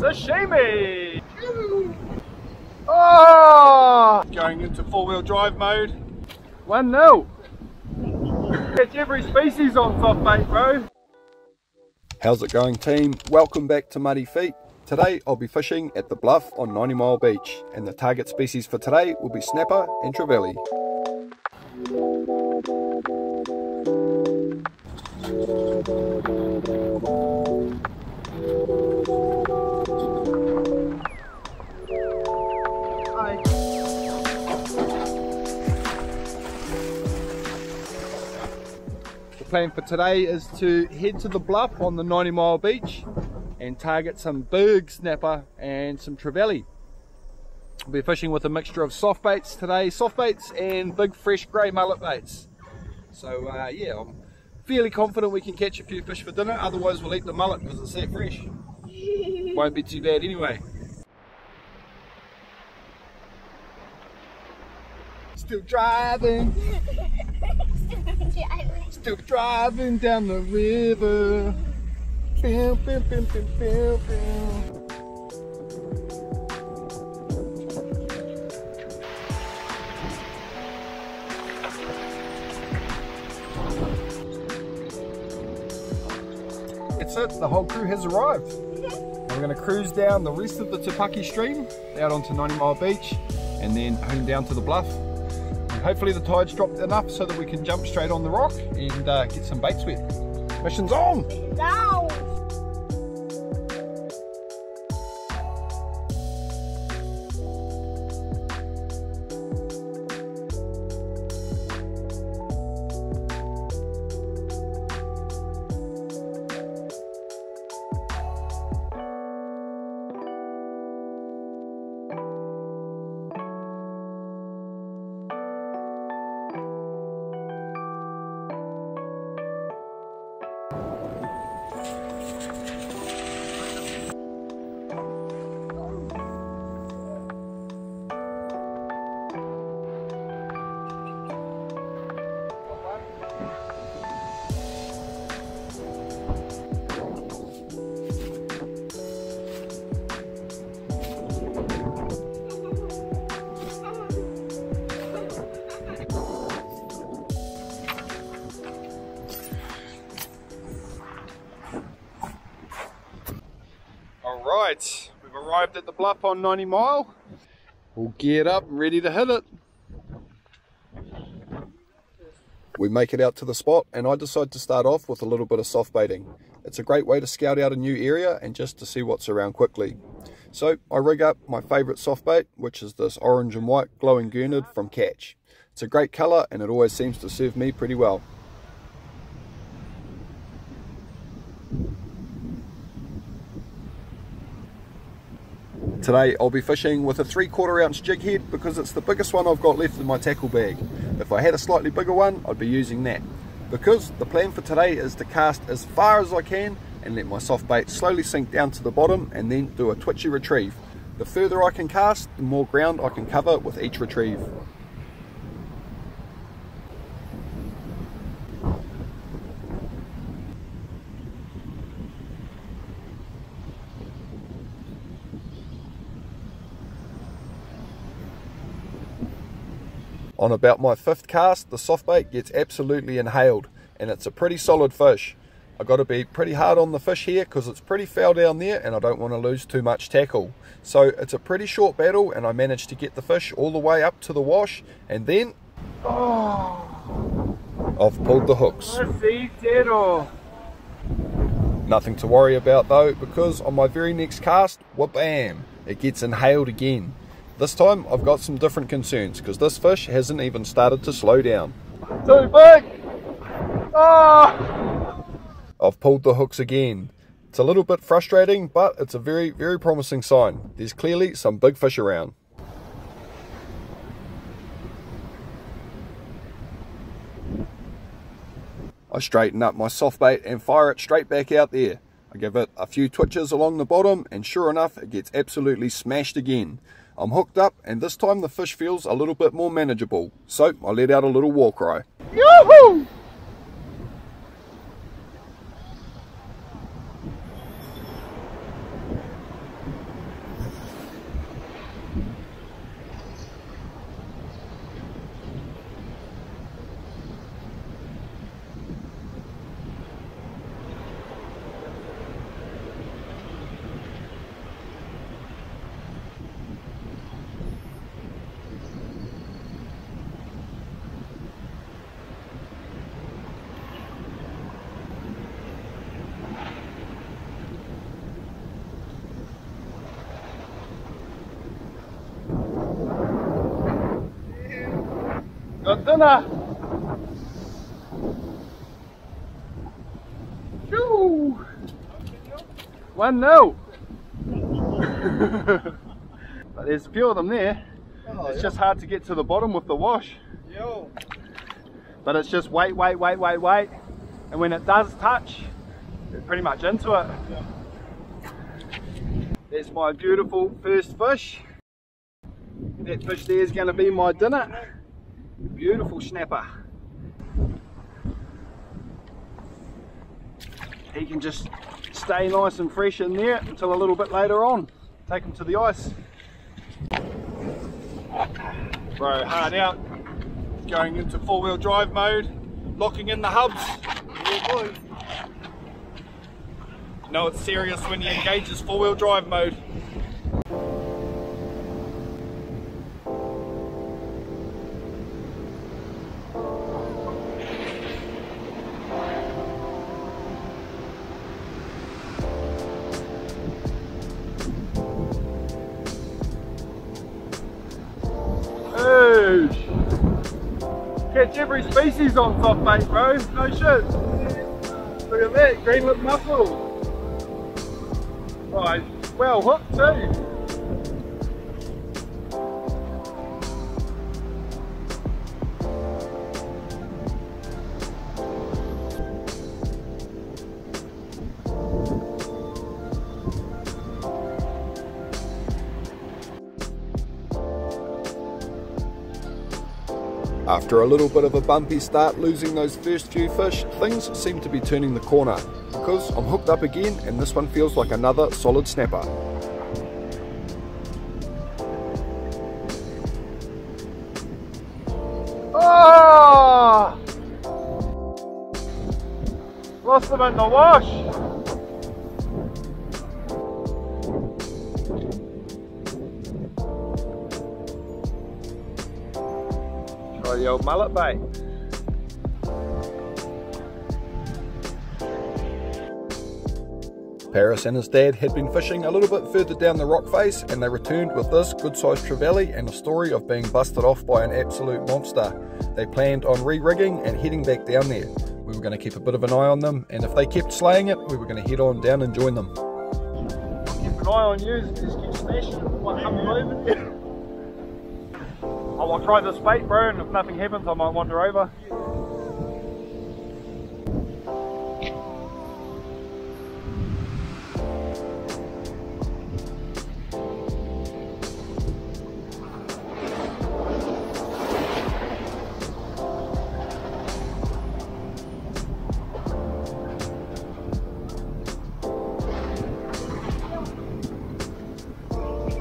Sashimi! Oh! Going into four-wheel drive mode. 1-0. Catch every species on soft bait, bro. How's it going, team? Welcome back to Muddy Feet. Today I'll be fishing at the Bluff on 90 Mile Beach, and the target species for today will be snapper and trevally. Hi. The plan for today is to head to the Bluff on the 90 Mile Beach and target some big snapper and some trevally. We'll be fishing with a mixture of soft baits today, soft baits and big fresh grey mullet baits. So yeah, I'm fairly confident we can catch a few fish for dinner, otherwise we'll eat the mullet because it's that fresh. Won't be too bad anyway. Still driving. Still driving down the river. Pew, pew, pew, pew, pew, pew. That's it, the whole crew has arrived. We're going to cruise down the rest of the Tupaki stream out onto 90 Mile Beach and then home down to the Bluff. And hopefully the tide's dropped enough so that we can jump straight on the rock and get some baits wet. Mission's on! No. Alright, we've arrived at the Bluff on 90 Mile. We'll gear up and ready to hit it. We make it out to the spot and I decide to start off with a little bit of soft baiting. It's a great way to scout out a new area and just to see what's around quickly. So I rig up my favourite soft bait, which is this orange and white glowing gurnard from Catch. It's a great colour and it always seems to serve me pretty well. Today I'll be fishing with a 3/4 ounce jig head because it's the biggest one I've got left in my tackle bag. If I had a slightly bigger one, I'd be using that. Because the plan for today is to cast as far as I can and let my soft bait slowly sink down to the bottom and then do a twitchy retrieve. The further I can cast, the more ground I can cover with each retrieve. On about my 5th cast, the soft bait gets absolutely inhaled and it's a pretty solid fish. I've got to be pretty hard on the fish here because it's pretty foul down there and I don't want to lose too much tackle. So it's a pretty short battle and I managed to get the fish all the way up to the wash and then I've pulled the hooks. Nothing to worry about though, because on my very next cast, wha-bam, it gets inhaled again. This time I've got some different concerns because this fish hasn't even started to slow down. Too big! Oh! I've pulled the hooks again. It's a little bit frustrating, but it's a very, very promising sign. There's clearly some big fish around. I straighten up my soft bait and fire it straight back out there. I give it a few twitches along the bottom and sure enough it gets absolutely smashed again. I'm hooked up and this time the fish feels a little bit more manageable, so I let out a little war cry. Yoo-hoo! Got dinner. 1-0. But there's a few of them there. It's just hard to get to the bottom with the wash. But it's just wait. And when it does touch, you're pretty much into it. There's my beautiful first fish. That fish there is going to be my dinner. Beautiful snapper. He can just stay nice and fresh in there until a little bit later on. Take him to the ice. Bro, hard out. Going into 4-wheel drive mode. Locking in the hubs. Yeah, boy. You know it's serious when you engage this 4-wheel drive mode. Catch every species on soft bait, bro. No shit. Look at that, green lip mussel. Right, well hooked too. After a little bit of a bumpy start losing those first few fish, things seem to be turning the corner, because I'm hooked up again and this one feels like another solid snapper. Oh! Lost them in the wash. The old mullet bait. Paris and his dad had been fishing a little bit further down the rock face and they returned with this good sized trevally and a story of being busted off by an absolute monster. They planned on re-rigging and heading back down there. We were going to keep a bit of an eye on them, and if they kept slaying it, we were going to head on down and join them. Keep an eye on you, just keep smashing what comes over. I'll try this bait, bro, and if nothing happens I might wander over.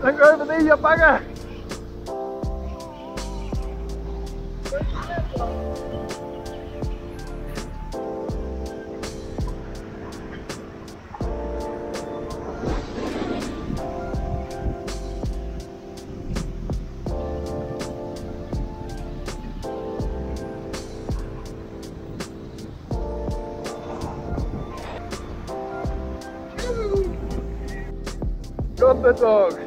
Don't go over there, you bugger! Got the dog.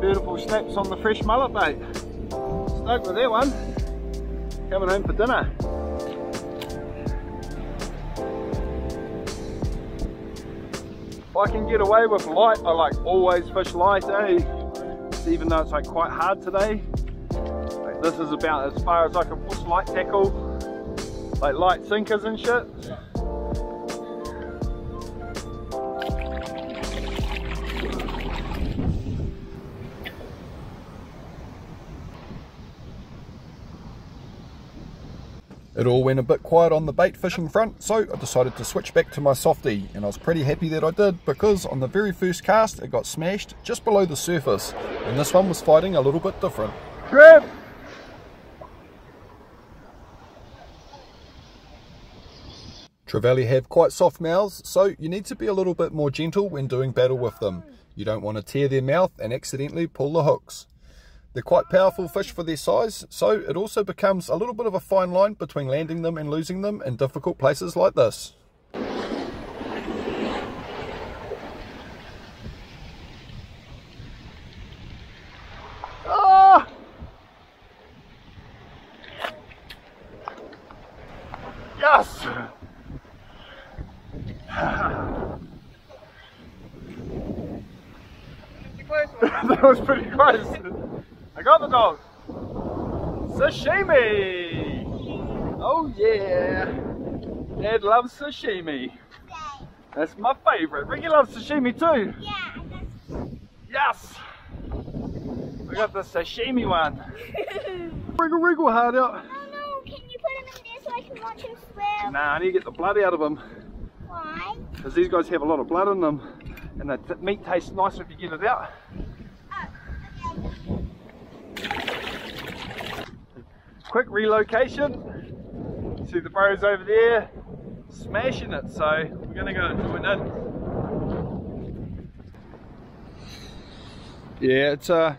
Beautiful snaps on the fresh mullet bait. Stoked with that one. Coming home for dinner. If I can get away with light, I like always fish light, eh? Even though it's like quite hard today. Like this is about as far as I can push light tackle, like light sinkers and shit. It all went a bit quiet on the bait fishing front, so I decided to switch back to my softie, and I was pretty happy that I did, because on the very first cast it got smashed just below the surface, and this one was fighting a little bit different. Trev! Trevally have quite soft mouths, so you need to be a little bit more gentle when doing battle with them. You don't want to tear their mouth and accidentally pull the hooks. They're quite powerful fish for their size, so it also becomes a little bit of a fine line between landing them and losing them in difficult places like this. Oh! Yes! That was pretty close. I got the dog. Sashimi! Oh yeah! Dad loves sashimi. That's my favourite. Ricky loves sashimi too. Yeah. Yes! We got the sashimi one. Wriggle wriggle hard out. Oh no, can you put him in there so I can watch him swim? Nah, I need to get the blood out of him. Why? Because these guys have a lot of blood in them. And the meat tastes nicer if you get it out. Quick relocation. See the bros over there smashing it, so we're going to go and join in. Yeah, it's a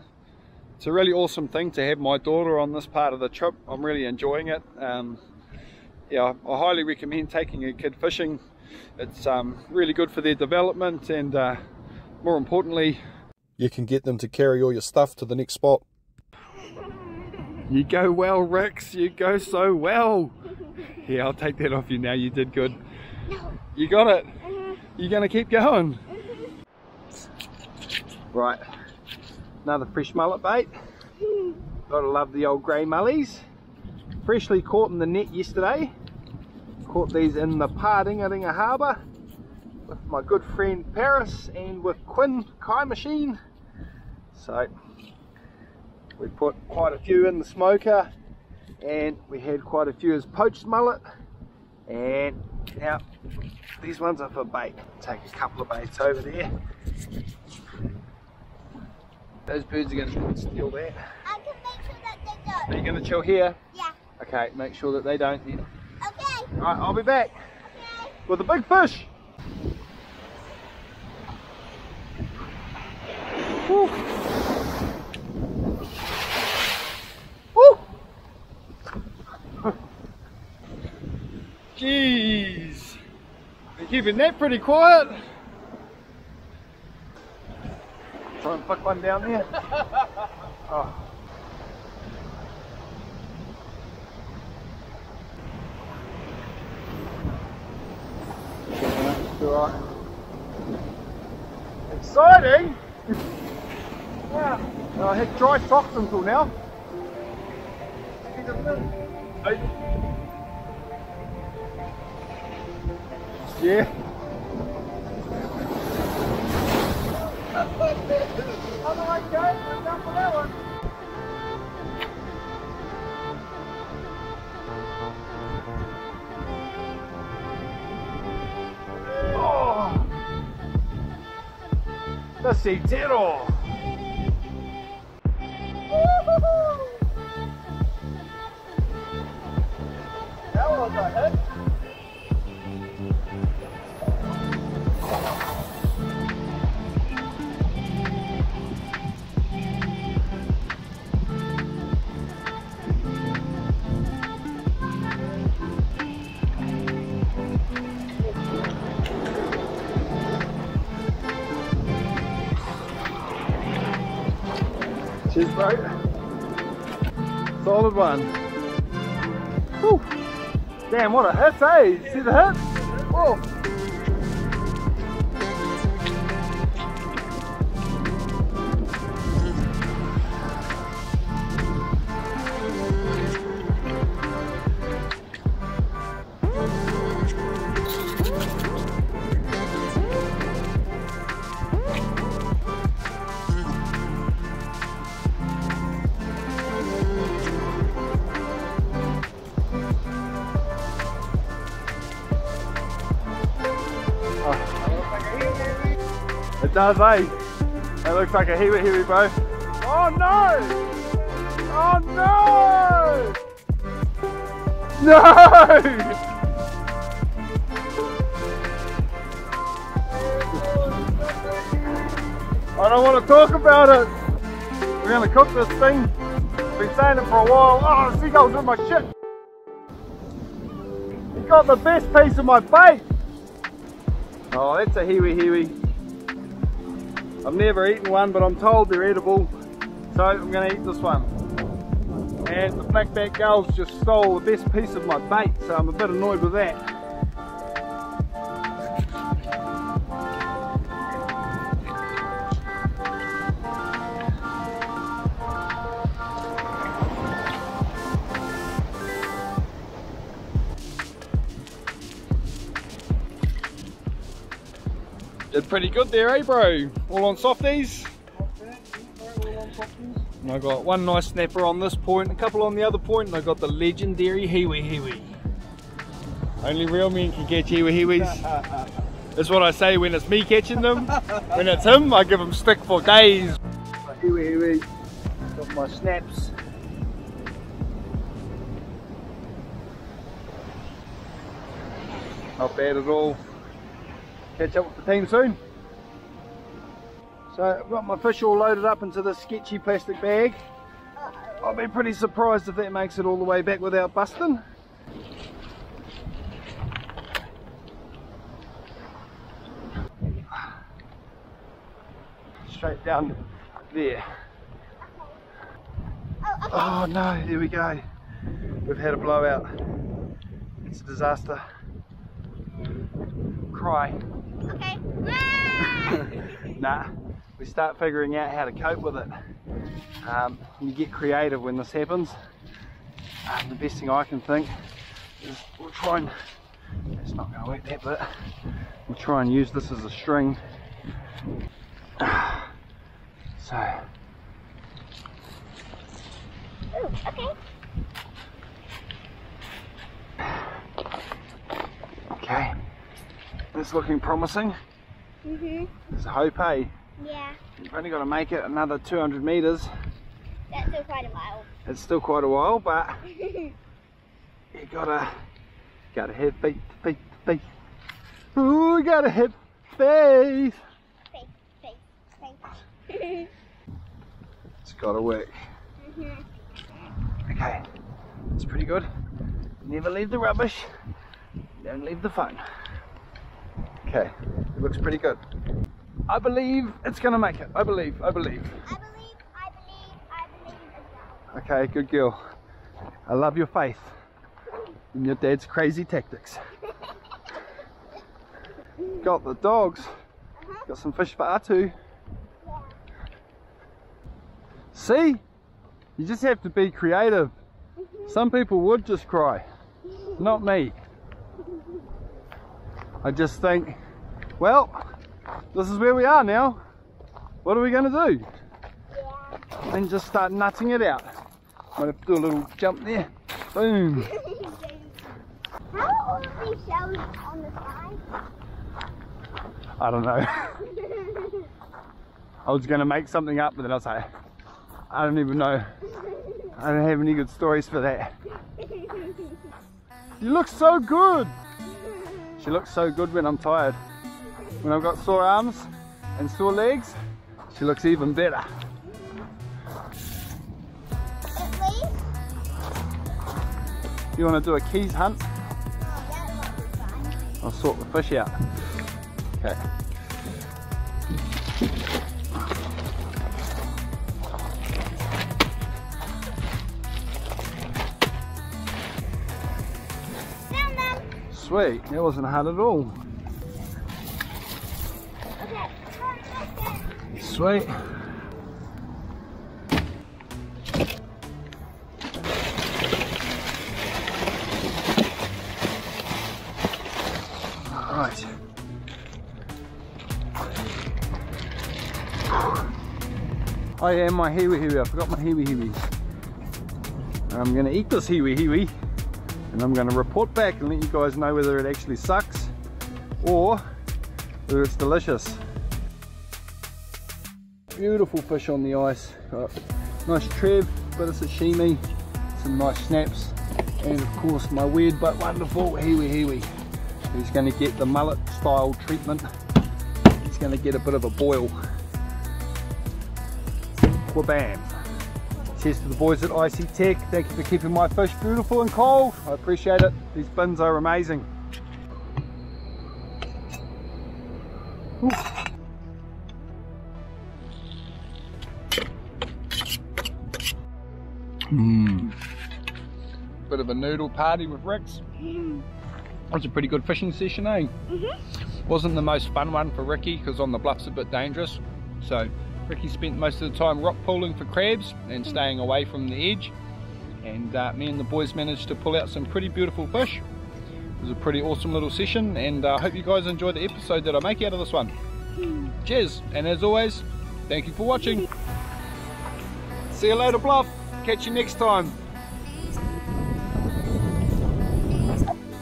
really awesome thing to have my daughter on this part of the trip. I'm really enjoying it. Yeah, I highly recommend taking a kid fishing. It's really good for their development, and more importantly, you can get them to carry all your stuff to the next spot. You go well, Rex, you go so well. Yeah, I'll take that off you now, you did good. You got it. You're going to keep going. Right, another fresh mullet bait. Gotta love the old grey mullies. Freshly caught in the net yesterday. Caught these in the Pārdingaringa Harbour with my good friend Paris and with Quinn Kai Machine. So we put quite a few in the smoker, and we had quite a few as poached mullet, and now these ones are for bait. Take a couple of baits over there. Those birds are going to try and steal that. I can make sure that they don't. Are you going to chill here? Yeah. Okay, make sure that they don't then. Okay. Alright, I'll be back Okay. with a big fish. Woo. Woo. Jeez, they're keeping that pretty quiet. Try and flick one down there. Oh. Right. Exciting! Wow. I had dry socks until now. Yeah. Otherwise, guys, we're done for that one. Oh, decidero. That was a hit. Cheers, bro. Solid one. Whew. Damn, what a hit, eh? See the hit? Whoa. It does, eh? That looks like a heavy, bro. Oh no! Oh no! No! I don't want to talk about it. gonna cook this thing. Been saying it for a while. Oh, the seagull's in my shit. He got the best piece of my bait. Oh, that's a hiwi. I've never eaten one, but I'm told they're edible. So I'm gonna eat this one. And the blackback gulls just stole the best piece of my bait, so I'm a bit annoyed with that. Did pretty good there, eh bro? All on softies? And I got one nice snapper on this point, a couple on the other point, and I got the legendary hiwi. Only real men can catch hiwis. That's what I say when it's me catching them. When it's him, I give him stick for days. Hiwi. Got my snaps. Not bad at all. Catch up with the team soon. So I've got my fish all loaded up into this sketchy plastic bag. I'll be pretty surprised if that makes it all the way back without busting. Straight down there. Oh no, there we go. We've had a blowout. It's a disaster. Cry. Okay. Nah, we start figuring out how to cope with it. You get creative when this happens. The best thing I can think is we'll try and, it's not going to work that bit, we'll try and use this as a string. So. Ooh, okay. Okay, that's looking promising. There's hope, eh? Yeah. You've only got to make it another 200 metres. That's still quite a while. It's still quite a while, but you gotta have faith. Ooh, you gotta have faith. Faith. It's gotta work. Okay, it's pretty good. Never leave the rubbish. Don't leave the phone. Okay, it looks pretty good. I believe it's gonna make it. I believe. I believe as well. Okay, good girl. I love your faith and your dad's crazy tactics. Got the dogs. Got some fish for Atu. Yeah. See? You just have to be creative. Some people would just cry. Not me. I just think, well, this is where we are now. What are we going to do? Yeah. And just start nutting it out. Might have to do a little jump there. Boom. How are all of these shells on the side? I don't know. I was going to make something up, but then I was like, I don't even know. I don't have any good stories for that. You look so good. She looks so good when I'm tired. When I've got sore arms and sore legs, she looks even better. At least? You want to do a keys hunt? Oh, that might be fun. I'll sort the fish out. Okay. Found them. Sweet, that wasn't hard at all. Okay. Sweet. Right. Oh yeah, my hiwi. I forgot my hiwi. I'm going to eat this hiwi and I'm going to report back and let you guys know whether it actually sucks or whether it's delicious. Beautiful fish on the ice. Got nice trev, bit of sashimi, some nice snaps, and of course my weird but wonderful hiwi. He's going to get the mullet style treatment. He's going to get a bit of a boil. Wabam. Cheers to the boys at IC Tech. Thank you for keeping my fish beautiful and cold. I appreciate it. These bins are amazing. Bit of a noodle party with Rick's. That was a pretty good fishing session, eh? Wasn't the most fun one for Ricky because on the bluff's a bit dangerous. So Ricky spent most of the time rock pooling for crabs and staying away from the edge. And me and the boys managed to pull out some pretty beautiful fish. It was a pretty awesome little session, and I hope you guys enjoy the episode that I make out of this one. Cheers, and as always, thank you for watching. See you later, Bluff. Catch you next time.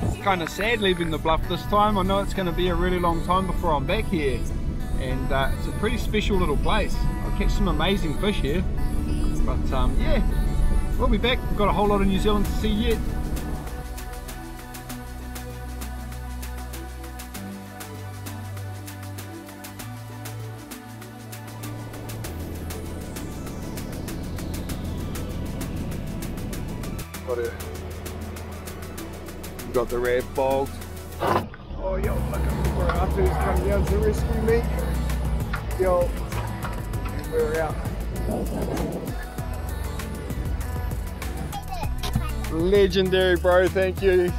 It's kind of sad leaving the Bluff this time. I know it's going to be a really long time before I'm back here, and it's a pretty special little place. I'll catch some amazing fish here, but yeah, we'll be back. We've got a whole lot of New Zealand to see yet. We've got the red bogged. Oh yo, look at where Arthur's come down to rescue me. Yo, and we're out. Legendary, bro, thank you.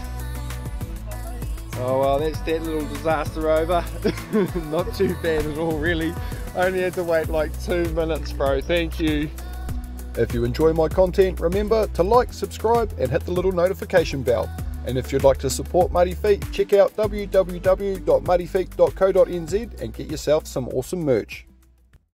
Oh well, that's that little disaster over. Not too bad at all, really. Only had to wait like 2 minutes, bro, thank you. If you enjoy my content, remember to like, subscribe and hit the little notification bell. And if you'd like to support Muddy Feet, check out www.muddyfeet.co.nz and get yourself some awesome merch.